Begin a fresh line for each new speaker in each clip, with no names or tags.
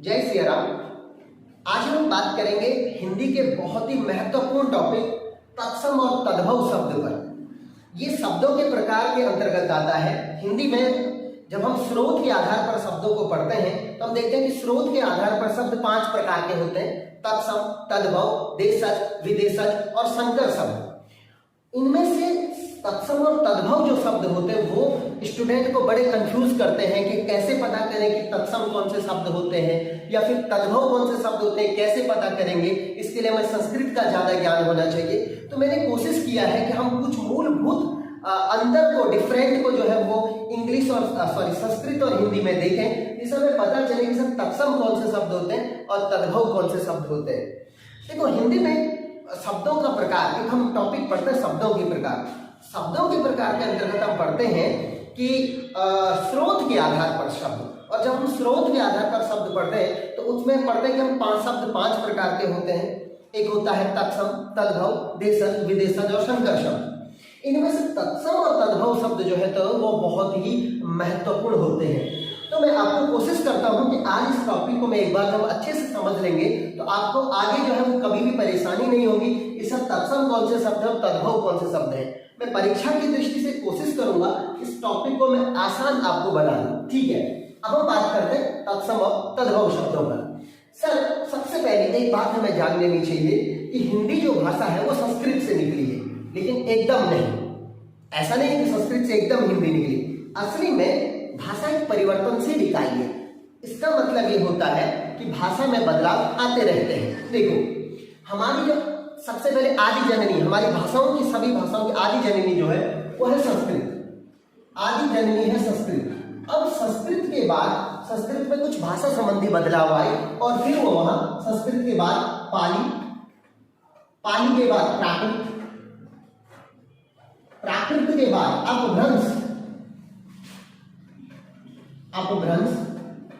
जय सिया राम। आज हम बात करेंगे हिंदी के बहुत ही महत्वपूर्ण टॉपिक तत्सम और तद्भव शब्द पर। ये शब्दों के प्रकार के अंतर्गत आता है। हिंदी में जब हम स्रोत के आधार पर शब्दों को पढ़ते हैं तो हम देखते हैं कि स्रोत के आधार पर शब्द 5 प्रकार के होते हैं: तत्सम, तद्भव, देशज, विदेशज और संकर शब्द। इनमें से तत्सम और तद्भव जो शब्द होते हैं वो स्टूडेंट को बड़े कंफ्यूज करते हैं कि कैसे पता करें कि तत्सम कौन से शब्द होते हैं या फिर तद्भव कौन से शब्द होते हैं, कैसे पता करेंगे। इसके लिए हमें संस्कृत का ज्यादा ज्ञान होना चाहिए। तो मैंने कोशिश किया है कि हम कुछ मूलभूत अंदर को, डिफरेंट को जो है वो इंग्लिश और संस्कृत और हिंदी में देखें, जिससे हमें पता चले कि सर तत्सम कौन से शब्द होते हैं और तद्भव कौन से शब्द होते हैं। देखो, हिंदी में शब्दों का प्रकार, एक हम टॉपिक पढ़ते हैं शब्दों के प्रकार। शब्दों के प्रकार के अंतर्गत हम पढ़ते हैं कि स्रोत के आधार पर शब्द, और जब हम स्रोत के आधार पर शब्द पढ़ते हैं तो उसमें पढ़ते हैं कि हम 5 शब्द 5 प्रकार के होते हैं। एक होता है तत्सम, तद्भव, देशज, विदेशज और संकर शब्द। इनमें से तत्सम और तद्भव शब्द जो है तो वो बहुत ही महत्वपूर्ण होते हैं। तो मैं आपको कोशिश करता हूं कि आज इस टॉपिक को मैं एक बार जब अच्छे से समझ लेंगे तो आपको आगे जो है वो कभी भी परेशानी नहीं होगी। इस तत्सम कौन से शब्द है और तद्भव कौन से शब्द है। मैं परीक्षा की दृष्टि से कोशिश करूंगा इस टॉपिक को मैं आसान आपको बना दूं। ठीक है, अब हम बात करते हैं तत्सम और तद्भव शब्दों पर। सर, सबसे पहले एक बात हमें जान लेनी चाहिए कि हिंदी जो भाषा है वो संस्कृत से निकली है, लेकिन एकदम नहीं। ऐसा नहीं है कि संस्कृत से एकदम हिंदी निकली। असली में भाषा एक परिवर्तनशील इकाई है। इसका मतलब ये होता है कि भाषा में बदलाव आते रहते हैं। देखो, हमारी जो सबसे पहले आदि जननी, हमारी भाषाओं की, सभी भाषाओं की आदि जननी जो है वो है संस्कृत। आदि जननी है संस्कृत। अब संस्कृत के बाद संस्कृत में कुछ भाषा संबंधी बदलाव आए और फिर वो वहां संस्कृत के बाद पाली, पाली के बाद प्राकृत, प्राकृत के बाद अपभ्रंश, अपभ्रंश,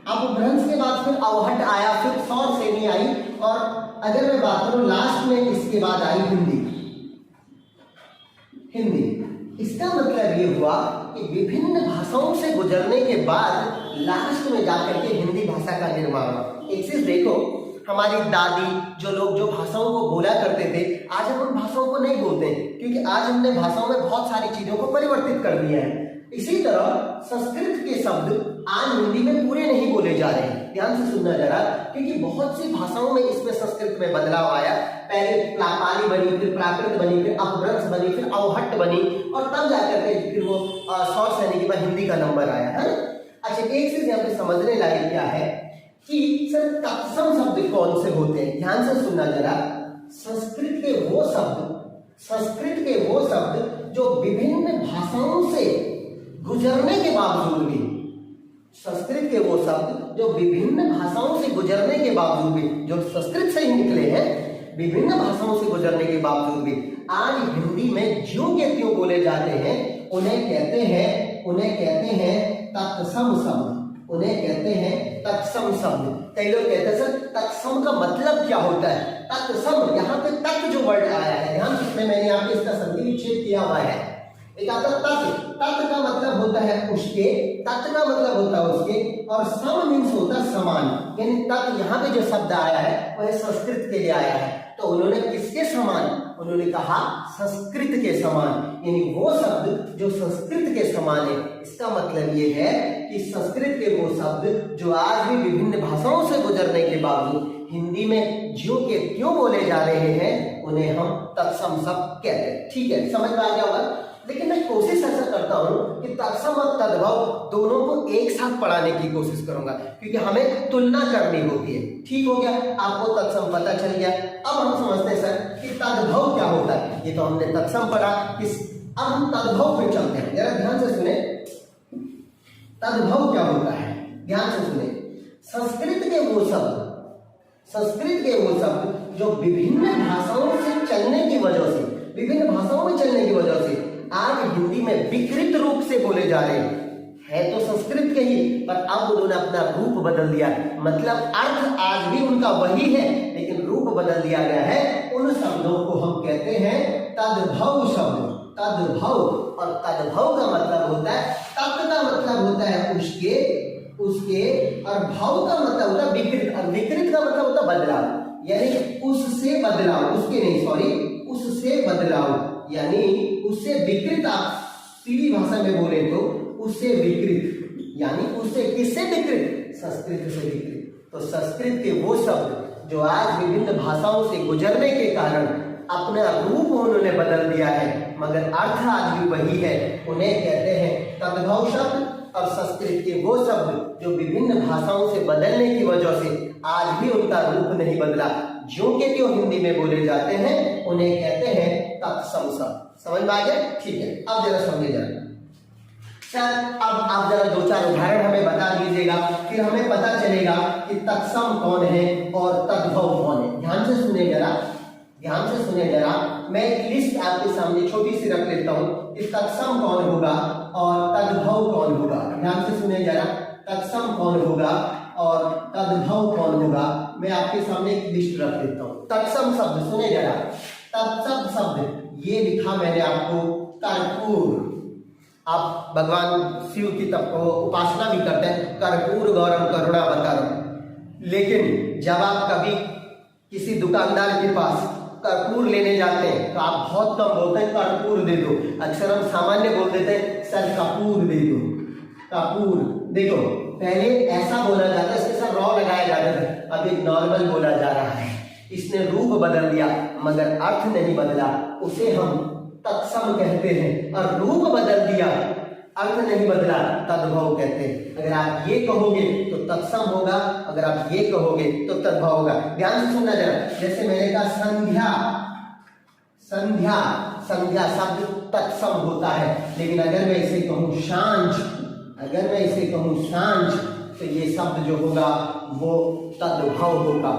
अपभ्रंश के बाद फिर अवहट आया, फिर सौर श्रेणी आई, और अगर मैं बात करूं लास्ट में इसके बाद आई हिंदी। हिंदी, इसका मतलब ये हुआ कि विभिन्न भाषाओं से गुजरने के बाद लास्ट में जाकर के हिंदी भाषा का निर्माण हुआ। एक चीज देखो, हमारी दादी जो लोग जो भाषाओं को बोला करते थे, आज हम उन भाषाओं को नहीं बोलते हैं, क्योंकि आज हमने भाषाओं में बहुत सारी चीजों को परिवर्तित कर दिया है। इसी तरह संस्कृत के शब्द आज हिंदी में पूरे नहीं बोले जा रहे हैं। ध्यान से सुनना जरा, क्योंकि बहुत सी भाषाओं में इसमें संस्कृत में बदलाव आया। पहले पाली बनी, फिर प्राकृत बनी, फिर अपभ्रंश बनी, फिर अवहट्ट बनी, और तब जाकर के फिर वो सौर श्रेणी के बाद हिंदी का नंबर आया है। अच्छा, एक चीज यहाँ पे समझने लायक क्या है कि सर तत्सम शब्द कौन से होते हैं। ध्यान से सुनना जरा। संस्कृत के वो शब्द जो विभिन्न भाषाओं से गुजरने के बावजूद भी, संस्कृत के वो शब्द जो विभिन्न भाषाओं से गुजरने के बावजूद भी, जो संस्कृत से ही निकले हैं, विभिन्न भाषाओं से गुजरने के बावजूद भी आज हिंदी में ज्यों के त्यों बोले जाते हैं, उन्हें कहते हैं तत्सम शब्द। उन्हें कहते हैं तत्सम शब्द। कई लोग कहते हैं सर तत्सम का मतलब क्या होता है। तत्सम, यहाँ पे तत् जो वर्ड आया है, ध्यान से मैंने यहाँ पे इसका संधि विच्छेद किया हुआ है। एक आता तत्, तत् का मतलब होता है उसके, तत् का मतलब होता है उसके, और सम मीन्स होता है समान। यानी तत् यहाँ पे जो शब्द आया है वह संस्कृत के लिए आया है। तो उन्होंने किसके समान, उन्होंने कहा संस्कृत के समान, यानी वो शब्द जो संस्कृत के समान है। इसका मतलब ये है कि संस्कृत के वो शब्द जो आज भी विभिन्न भाषाओं से गुजरने के बावजूद हिंदी में ज्यों के त्यों बोले जा रहे हैं, उन्हें हम तत्सम शब्द कहते हैं। ठीक है, समझ में आ गया होगा। लेकिन मैं कोशिश ऐसा करता हूं कि तत्सम और तद्भव दोनों को एक साथ पढ़ाने की कोशिश करूंगा, क्योंकि हमें तुलना करनी होती है। ठीक हो गया, आपको तत्सम पता चल गया। अब हम समझते हैं सर कि तद्भव क्या होता है। ये तो हमने तत्सम पढ़ा, अब हम तद्भव पे चलते हैं। जरा ध्यान से सुने, तद्भव क्या होता है। ध्यान से सुने, संस्कृत के वो शब्द जो विभिन्न भाषाओं से चलने की वजह से, विभिन्न भाषाओं में चलने की वजह से आज हिंदी में विकृत रूप से बोले जा रहे हैं तो संस्कृत के ही, पर अब उन्होंने अपना रूप बदल दिया। मतलब अर्थ आज भी उनका वही है, लेकिन रूप बदल दिया गया है। उन शब्दों को हम कहते हैं तद्भव शब्द। तद्भव, और तद्भव का मतलब होता है, तत् का मतलब होता है उसके, और भव का मतलब होता है विकृत, और विकृत का मतलब होता है बदलाव, यानी उससे बदलाव, उसके नहीं सॉरी, उससे बदलाव, यानी उससे विकृत। आप सीधी भाषा में बोले तो उससे विकृत, यानी उससे किससे विकृत? संस्कृत से विकृत। तो संस्कृत के वो शब्द जो आज विभिन्न भाषाओं से गुजरने के कारण अपना रूप उन्होंने बदल दिया है, मगर अर्थ आज भी वही है, उन्हें कहते हैं तद्भव शब्द। और संस्कृत के वो शब्द जो विभिन्न भाषाओं से बदलने की वजह से आज भी उनका रूप नहीं बदला, जो के त्यों हिंदी में बोले जाते हैं, उन्हें कहते हैं तत्सम शब्द। समझ में आ गया? ठीक है, अब जरा समझे जाए सर। अब आप जरा दो चार उदाहरण हमें बता दीजिएगा, फिर हमें पता चलेगा कि तत्सम कौन है और तद्भव कौन है। ध्यान से सुने जरा, ध्यान से सुने जरा। मैं एक लिस्ट आपके सामने छोटी सी रख लेता हूं कि तत्सम कौन होगा और तद्भव कौन होगा। ध्यान से सुने जरा, तत्सम कौन होगा और तद्भव कौन होगा। मैं आपके सामने एक लिस्ट रख देता हूं। तत्सम शब्द सुने जरा, तत्सम शब्द ये लिखा मैंने आपको कर्पूर। आप भगवान शिव की तब उपासना भी करते हैं, कर्पूर गौरम करुणावतारम। लेकिन जब आप कभी किसी दुकानदार के पास कर्पूर लेने जाते हैं तो आप बहुत कम बोलते हैं कर्पूर दे दो, अक्सर हम सामान्य बोल देते हैं सर कपूर दे दो, कपूर। देखो पहले ऐसा बोला जाता है, इसके साथ रॉ लगाया जाता था, अब एक नॉर्मल बोला जा रहा है। इसने रूप बदल दिया मगर अर्थ नहीं बदला, उसे हम तत्सम कहते हैं। और रूप बदल दिया, अर्थ नहीं बदला, तद्भव कहते हैं। अगर आप ये कहोगे तो तत्सम होगा, अगर आप ये कहोगे तो तद्भव होगा। ध्यान से सुनना जरा। जैसे मैंने कहा संध्या, संध्या, संध्या शब्द तत्सम होता है, लेकिन अगर मैं इसे कहूं सांझ, अगर मैं इसे कहूं सांझ, तो ये शब्द जो होगा वो तद्भव होगा।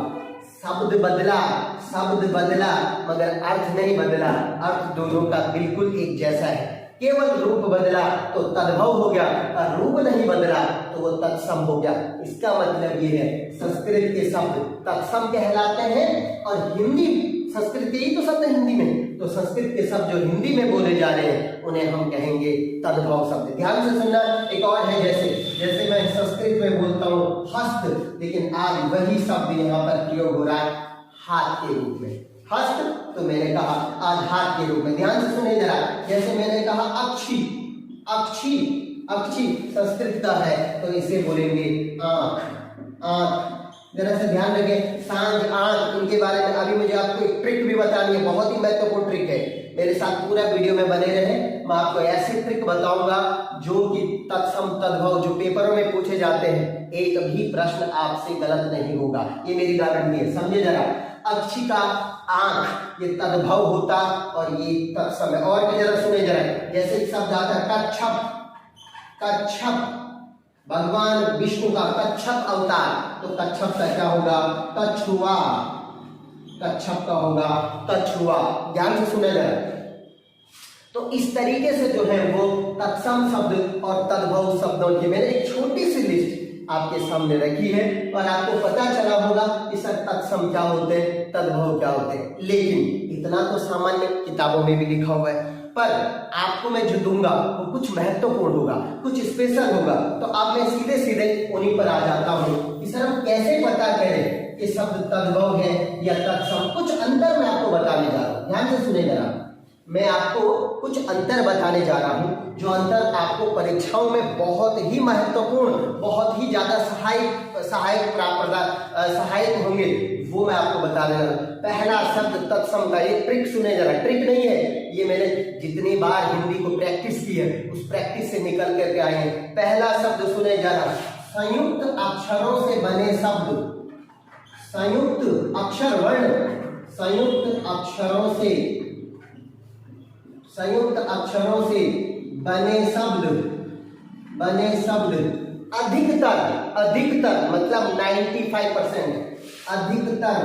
शब्द बदला, शब्द बदला मगर अर्थ नहीं बदला, अर्थ दोनों का बिल्कुल एक जैसा है। केवल रूप बदला तो तद्भव हो गया, और रूप नहीं बदला तो वो तत्सम हो गया। इसका मतलब ये है संस्कृत के शब्द तत्सम कहलाते हैं, और हिंदी, संस्कृत के ही तो शब्द है हिंदी में, तो संस्कृत के शब्द जो हिंदी में बोले जा रहे हैं उन्हें हम कहेंगे तद्भव शब्द। ध्यान से सुनना। एक और है, जैसे मैं संस्कृत में बोलता हूँ हस्त, लेकिन आज वही शब्द यहाँ पर प्रयोग हो रहा है हाथ के रूप में। हस्त तो मैंने कहा आज हाथ के रूप में। ध्यान से सुने जरा। जैसे मैंने कहा अक्षी, अक्षी, अक्षी संस्कृत का है तो इसे बोलेंगे आंख, आंख। जरा से ध्यान रखें, सांझ, आंख, इनके बारे में अभी मुझे आपको एक ट्रिक भी बतानी है, बहुत ही महत्वपूर्ण ट्रिक है। मेरे साथ पूरा वीडियो में बने रहे। मैं आपको ऐसे ट्रिक बताऊंगा जो कि तत्सम तद्भव जो पेपरों में पूछे जाते हैं, एक भी प्रश्न आपसे गलत नहीं होगा, ये मेरी गारंटी है। समझे जरा। अक्षी का आंख ये तद्भव होता और ये तत्सम है। और भी जरा सुने जरा। जैसे एक शब्द आता है कच्छप, कच्छप, भगवान विष्णु का कच्छप अवतार, तो कच्छप का क्या होगा? कछुआ, कच्छप का होगा कछुआ। ध्यान से सुने जरा। तो इस तरीके से जो है वो तत्सम शब्द और तद्भव शब्दों की मैंने एक छोटी सी लिस्ट आपके सामने रखी है, और आपको पता चला होगा कि सर तत्सम क्या होते हैं, तद्भव क्या होते हैं। लेकिन इतना तो सामान्य किताबों में भी लिखा हुआ है, पर आपको मैं जो दूंगा वो कुछ महत्वपूर्ण होगा, कुछ स्पेशल होगा। तो अब मैं सीधे सीधे उन्हीं पर आ जाता हूँ कि सर हम कैसे पता करें कि शब्द तद्भव है या तत्सम। कुछ अंतर मैं आपको बताने जा रहा हूँ, ध्यान से सुने जरा। मैं आपको कुछ अंतर बताने जा रहा हूं, जो अंतर आपको परीक्षाओं में बहुत ही महत्वपूर्ण, बहुत ही ज्यादा सहायक होंगे, वो मैं आपको बता दे रहा हूं। पहला शब्द तत्सम का, ये ट्रिक सुने जरा, ट्रिक नहीं है, ये मैंने जितनी बार हिंदी को प्रैक्टिस की है उस प्रैक्टिस से निकल करके आए हैं। पहला शब्द सुने जरा, संयुक्त अक्षरों से बने शब्द, संयुक्त अक्षर वर्ण, संयुक्त अक्षरों से, संयुक्त अक्षरों से बने शब्द, बने शब्द अधिकतर, अधिकतर मतलब 95%, अधिकतर,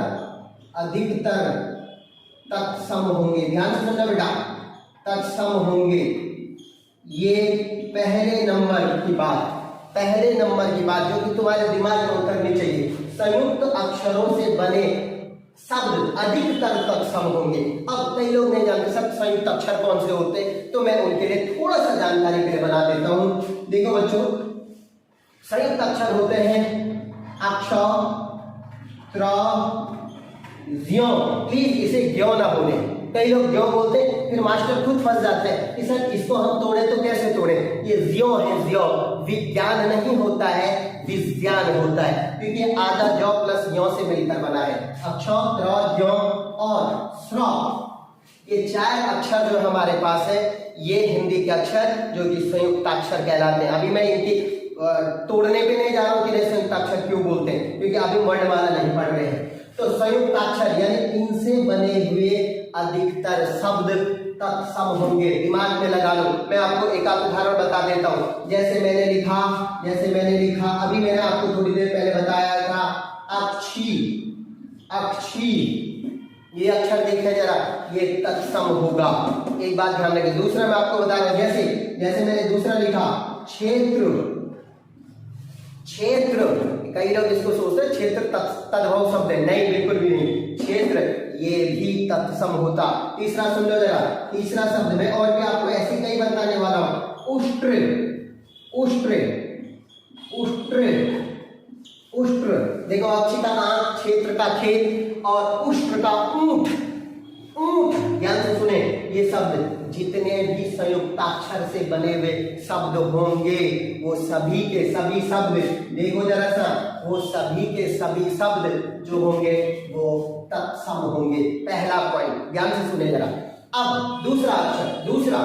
अधिकतर तत्सम होंगे। ध्यान से सुनना बेटा, तत्सम होंगे। ये पहले नंबर की बात, पहले नंबर की बात जो कि तुम्हारे दिमाग में उतरनी चाहिए। संयुक्त अक्षरों से बने शब्द अधिकतर तत्सम होंगे। अब कई लोग नहीं जानते सब संयुक्त अक्षर कौन से होते हैं, तो मैं उनके लिए थोड़ा सा जानकारी के लिए बना देता हूं। देखो बच्चों, संयुक्त अक्षर होते हैं अक्ष, त्र, ज्यो। प्लीज इसे ज्यो ना बोले, कई लोग ज्यो बोलते फिर मास्टर खुद फंस जाते हैं कि सर इसको हम तोड़े तो कैसे तोड़े, ये ज्यो है ज्यो। विज्ञान नहीं होता है, विज्ञान होता है, क्योंकि आधा ज्यो प्लस ज्यो से मिलकर बना है। अक्ष, त्र, ज्यो और स्र, ये 4 अक्षर जो हमारे पास है ये हिंदी के अक्षर जो कि संयुक्त अक्षर कहलाते हैं। अभी मैं इनकी तोड़ने पे नहीं जा रहा हूं कि संयुक्त अक्षर क्यों बोलते हैं, क्योंकि अभी वर्णमाला नहीं पढ़ रहे हैं। तो संयुक्त अक्षर यानी इनसे बने हुए अधिकतर शब्द तत्सम होंगे। दिमाग में लगा लो, मैं आपको एक आध उदाहरण बता देता हूं। जैसे मैंने लिखा अभी मैंने आपको थोड़ी देर पहले बताया था अक्षी, अक्षी, ये अक्षर देखिए जरा, ये तत्सम होगा। एक बात ध्यान रखिए। दूसरा मैं आपको बता रहा हूं, जैसे मैंने दूसरा लिखा क्षेत्र, क्षेत्र, कई लोग इसको सोचते हैं क्षेत्र तद्भव शब्द है, नहीं बिल्कुल भी नहीं। क्षेत्र ये भी तत्सम होता। तीसरा सुन लो जरा, तीसरा शब्द में और भी आपको ऐसे कई बताने वाला हूं। उष्ट्र, उष्ट्र, उष्ट्र, उष्ट्र, देखो अक्षी का नाम, क्षेत्र का खेत और उष्ट्र का ऊंट, ऊंट। ध्यान से सुने, ये शब्द जितने भी संयुक्ताक्षर से बने हुए शब्द होंगे वो सभी के सभी शब्द, देखो जरा सा, वो सभी के सभी शब्द जो होंगे वो तत्सम होंगे। पहला पॉइंट ध्यान से सुने जरा। अब दूसरा अक्षर, दूसरा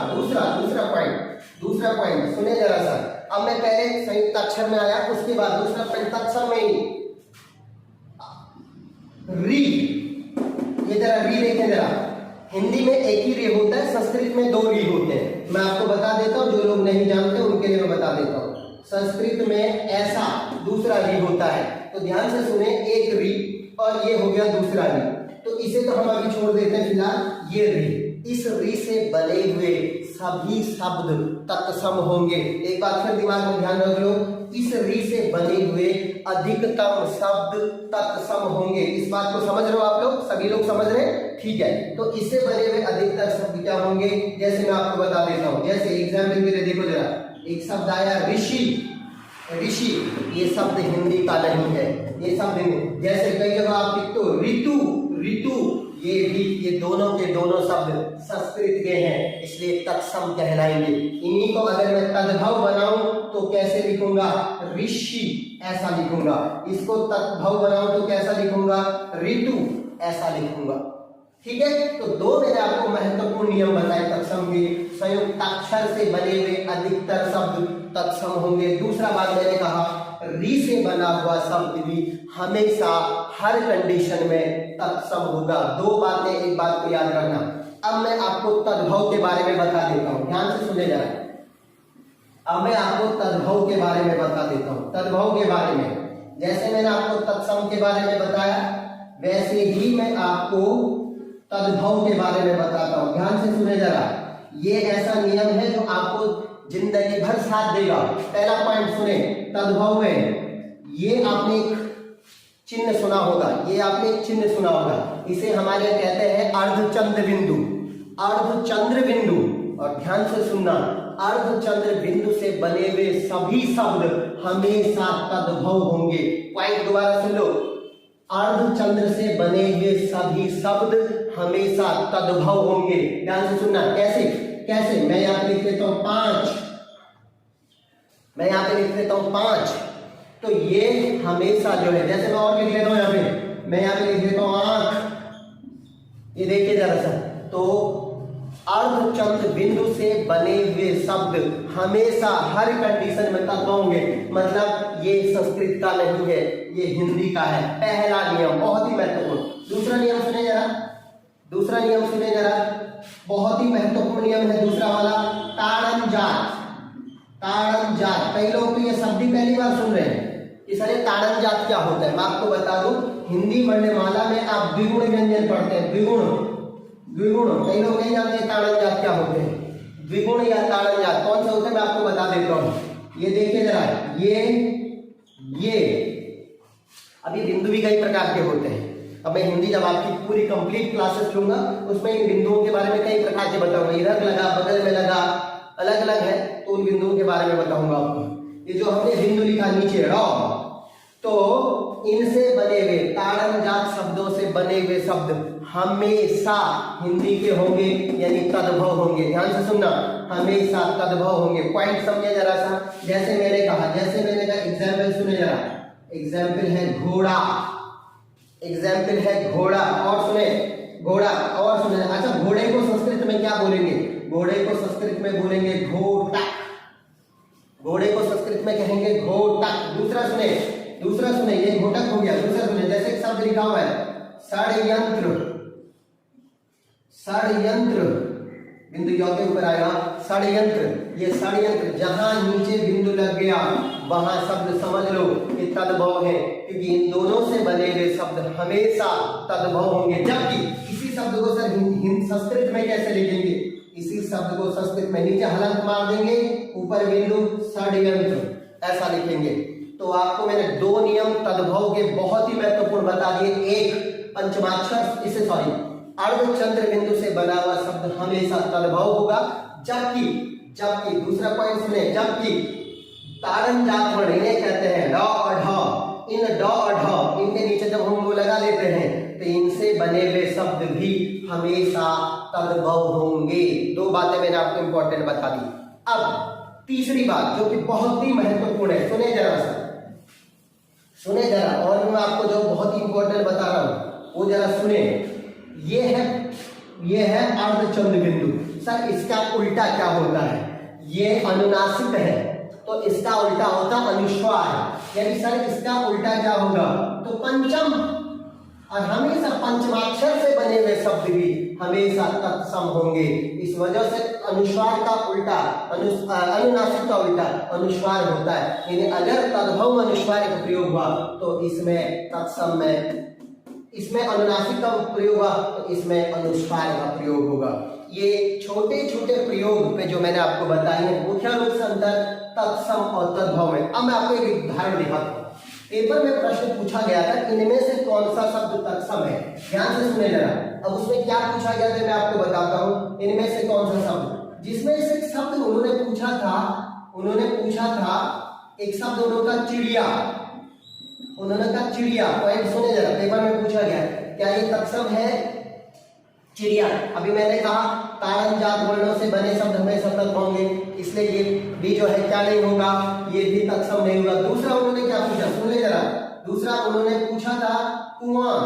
पॉइंट सुने जरा सा। अब मैं पहले संयुक्त अक्षर में आया, उसके बाद दूसरा पॉइंट तत्सम में ही री, ये जरा री देखें जरा। हिंदी में एक ही री होता है, संस्कृत में 2 री होते हैं। मैं आपको बता देता हूं, जो लोग नहीं जानते उनके लिए मैं बता देता हूं। संस्कृत में ऐसा दूसरा री होता है, तो ध्यान से सुने, एक री और ये हो गया दूसरा री, तो इसे तो हम अभी छोड़ देते हैं फिलहाल। ये री, इस री से बने हुए सभी शब्द तत्सम होंगे। एक बात फिर दिमाग में ध्यान रख लो, इस री से बने हुए अधिकतम शब्द तत्सम होंगे। इस बात को समझ रहे हो आप लोग, सभी लोग समझ रहे हैं, ठीक है। तो इससे बने हुए अधिकतर शब्द क्या होंगे, जैसे मैं आपको बता देता हूं। जैसे एग्जाम्पल के लिए देखो जरा, एक शब्द आया ऋषि, ऋषि, ये शब्द हिंदी का नहीं है, ये शब्द हिंदी। जैसे कई जगह आप लिखते हो ऋतु, ऋतु, ये भी, ये दोनों के दोनों शब्द संस्कृत के हैं, इसलिए तत्सम कहलाएंगे। इन्हीं को अगर मैं तद्भव बनाऊं तो कैसे लिखूंगा, ऋषि ऐसा लिखूंगा। इसको तद्भव बनाऊं तो कैसा लिखूंगा, ऋतु ऐसा लिखूंगा। ठीक है, तो 2 मैंने आपको महत्वपूर्ण नियम बताए तत्सम के। संयुक्ताक्षर से बने हुए अधिकतर शब्द तत्सम होंगे। दूसरा बात मैंने कहा, री से बना हुआ शब्द भी हमेशा हर कंडीशन में तत्सम होगा। 2 बातें, एक बात को याद रखना। अब मैं आपको तद्भव के बारे में बता देता हूं, ध्यान से सुने जरा। अब मैं आपको तद्भव के बारे में बता देता हूं। तद्भव के बारे में जैसे मैंने आपको तत्सम के बारे में बताया, वैसे ही मैं आपको तद्भव के बारे में बताता हूं। ध्यान से सुने जरा, ये ऐसा नियम है जो आपको जिंदगी भर साथ देगा। पहला पॉइंट सुने, तद्भव में ये आपने एक चिन्ह सुना होगा, ये आपने एक चिन्ह सुना होगा, इसे हमारे कहते हैं अर्धचंद्र बिंदु, अर्धचंद्र बिंदु। और ध्यान से सुनना, अर्धचंद्र बिंदु से बने हुए सभी शब्द हमेशा तद्भव होंगे। पॉइंट दोबारा सुन लो, अर्धचंद्र से बने हुए सभी शब्द हमेशा तद्भव होंगे। ध्यान से सुनना, कैसे कैसे, मैं यहां पे लिख देता हूं 5, मैं यहां पे लिख देता हूं 5, तो ये हमेशा जो है, जैसे मैं और लिख लेता हूं यहां पे, मैं यहां पे लिख देता हूं आंख, ये देखिए जरा सा। तो अर्धचंद्र बिंदु से बने हुए शब्द हमेशा हर कंडीशन में तत्व होंगे। मतलब ये संस्कृत का नहीं है, ये हिंदी का है। पहला नियम बहुत ही महत्वपूर्ण। दूसरा नियम सुने जरा, दूसरा नियम सुने जरा, बहुत ही महत्वपूर्ण नियम है दूसरा वाला, ताड़न जात, ताड़न जात। कई लोग तो ये शब्द ही पहली बार सुन रहे हैं कि सर ताड़न जात क्या होता है। मैं आपको बता दूं, हिंदी वर्णमाला में आप द्विगुण व्यंजन पढ़ते हैं, द्विगुण, द्विगुण। कई लोग नहीं जानते ताड़न जात क्या होते हैं, द्विगुण या ताड़न जात कौन सा होता है, मैं आपको बता देता हूं। ये देखिए जरा, ये अभी बिंदु भी कई प्रकार के होते हैं। अब मैं हिंदी जब आपकी पूरी कंप्लीट क्लासेस लूंगा उसमें इन बिंदुओं के बारे में कई प्रकार के बताऊंगा, इधर लगा, बगल में लगा, अलग अलग है, तो उन बिंदुओं के बारे में बताऊंगा आपको। ये जो हमने बिंदु लिखा नीचे रॉ, तो इनसे बने हुए ताड़न जात शब्दों से बने हुए शब्द हमेशा हिंदी के होंगे, यानी तद्भव होंगे। ध्यान से सुनना, हमेशा तद्भव होंगे। पॉइंट समझे जरा सा, जैसे मैंने कहा एग्जाम्पल सुने जरा। एग्जाम्पल है घोड़ा, एग्जाम्पल है घोड़ा, और सुने घोड़ा, और सुने। अच्छा, घोड़े को संस्कृत में क्या बोलेंगे? घोड़े को संस्कृत में बोलेंगे घोटक, घोड़े को संस्कृत में कहेंगे घोटक। दूसरा सुने, ये घोटक हो गया। दूसरा सुने, जैसे एक शब्द लिखा हुआ है षड्यंत्र, षड्यंत्र बिंदु यौ के ऊपर आएगा षड्यंत्र। ये षड्यंत्र, जहां नीचे बिंदु लग गया वहां शब्द समझ लो ये तद्भव है, क्योंकि इन दोनों से बने हुए शब्द हमेशा तद्भव होंगे। जबकि इसी शब्द को सर संस्कृत में कैसे लिखेंगे? इसी शब्द को संस्कृत में नीचे हलंत मार देंगे, ऊपर बिंदु, षड्यंत्र, ऐसा लिखेंगे। तो आपको मैंने दो नियम तद्भव के बहुत ही महत्वपूर्ण बता दिए। एक, पंचमाक्षर इसे अर्धचंद्र बिंदु से बना हुआ शब्द हमेशा तद्भव होगा। जबकि दूसरा पॉइंट सुने, जबकि ताड़न जात वर्ण इन्हें कहते हैं ड और ढ, इन ड और ढ इनके नीचे जब हम वो लगा लेते हैं तो इनसे बने हुए शब्द भी हमेशा तद्भव होंगे। दो बातें मैंने आपको इंपॉर्टेंट बता दी। अब तीसरी बात जो कि बहुत ही महत्वपूर्ण है, सुने जरा, और मैं आपको जो बहुत ही इंपॉर्टेंट बता रहा हूं वो जरा सुने। ये है अर्धचंद्र बिंदु। सर इसका उल्टा क्या होता है? ये अनुनासिक है, तो इसका उल्टा होता अनुस्वार। यानी सर इसका उल्टा क्या होगा? तो पंचम। और हमेशा पंचमाक्षर से बने हुए शब्द भी हमेशा तत्सम होंगे। इस वजह से अनुस्वार का उल्टा, अनुनासिक का उल्टा अनुस्वार होता है। यानी अगर तद्भव अनुस्वार का प्रयोग हुआ तो इसमें तत्सम में, इसमें अनुनासिक का प्रयोग हुआ तो इसमें अनुस्वार का प्रयोग होगा। ये छोटे छोटे प्रयोग पे जो मैंने आपको बताए हैं मुख्य रूप से अंतर तत्सम और तद्भव में। अब मैं आपको एक उदाहरण दिखाता हूँ। पेपर में प्रश्न पूछा गया था इनमें से कौन सा शब्द तत्सम है? ध्यान से सुने जरा। अब उसमें क्या पूछा गया था मैं आपको बताता हूँ। इनमें से कौन सा शब्द, जिसमें से एक शब्द उन्होंने पूछा था एक शब्द उन्होंने चिड़िया, उन्होंने कहा चिड़िया। पॉइंट सुने जरा, पेपर में पूछा गया क्या ये तत्सम है? चिड़िया। अभी मैंने कहा ताड़न जात वर्णों से बने शब्द हमेशा तत्सम होंगे, इसलिए ये भी जो है क्या नहीं होगा, ये भी तत्सम नहीं होगा। दूसरा उन्होंने क्या पूछा, सुन ले जरा। दूसरा उन्होंने पूछा था कुआं,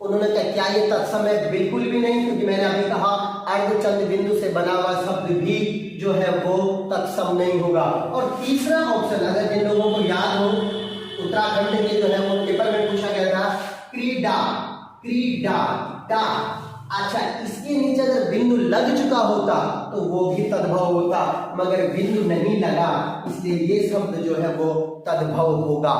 उन्होंने कहा क्या ये तत्सम है? बिल्कुल भी नहीं, क्योंकि मैंने अभी कहा अर्धचंद्र बिंदु से बना हुआ शब्द भी जो है वो तत्सम नहीं होगा। और तीसरा ऑप्शन, अगर जिन लोगों को याद हो, उत्तराखंड के जो है वो पेपर में पूछा गया था क्रीडा, डा। अच्छा, इसके नीचे अगर बिंदु लग चुका होता तो वो भी तद्भव होता, मगर बिंदु नहीं लगा, इसलिए ये शब्द जो है वो तद्भव होगा।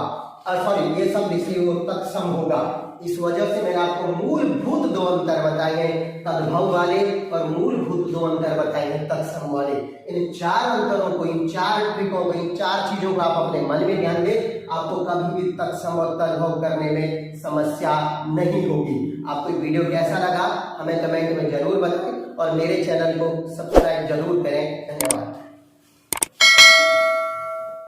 ये शब्द इसलिए वो तत्सम होगा। इस वजह से मैंने आपको मूलभूत दो अंतर बताए हैं, तद्भव वाले, और मूलभूत दो अंतर बताए हैं तत्सम वाले। इन चार अंतरों को, इन चार ट्रिकों को, इन चार चीजों को आप अपने मन में ध्यान दें, आपको कभी भी तत्सम और तद्भव करने में समस्या नहीं होगी। आपको ये वीडियो कैसा लगा हमें कमेंट में जरूर बताएं और मेरे चैनल को सब्सक्राइब जरूर करें। धन्यवाद।